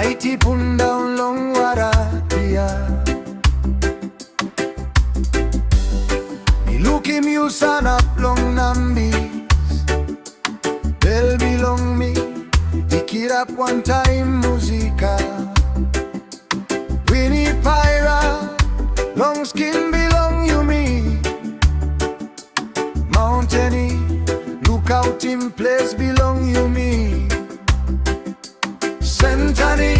Haiti pundaw long waratia Milukim yu sanap long nambis Del bilong mi Ikirap one time musika Winnie Pyra Long skin Bilong Yumi Mountainy Lookout in place Bilong Yumi Sentani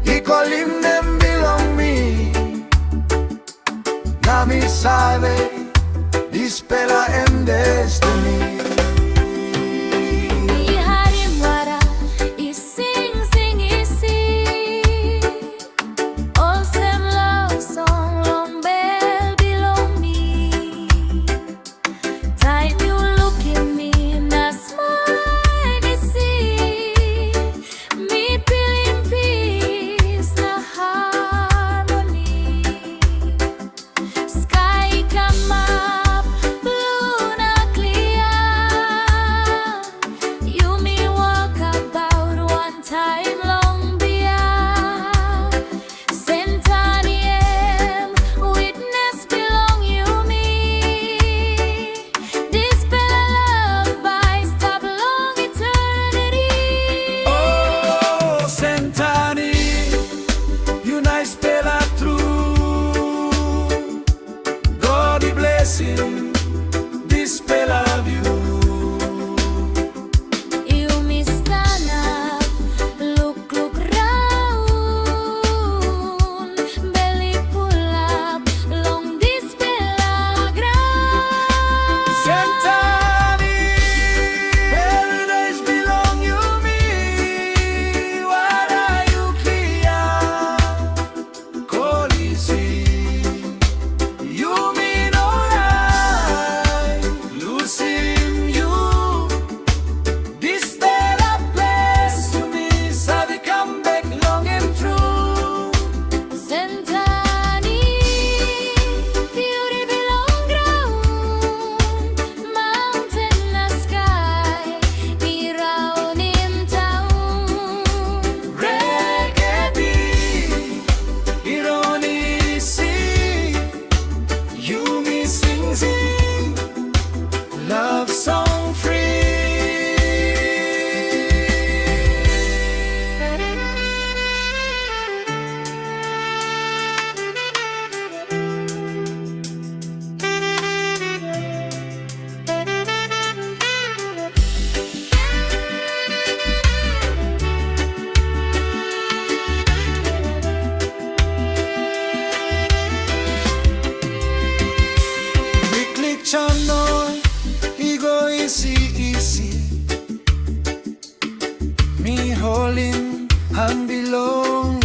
Ikolim them belong me Nami sabe Dispela en destiny This spell of you You me stand up, look round Belly pull up, long this spell of ground Sentani Paradise belong you me What are you clear Colisi You mean alright Losing you This spell of place to me Sabi come back long and true Sentani, beauty belong ground Mountain na sky, iraon in town Reggae beat Ironisi You me sing Love song free We click channel Ego easy Me holding hand belong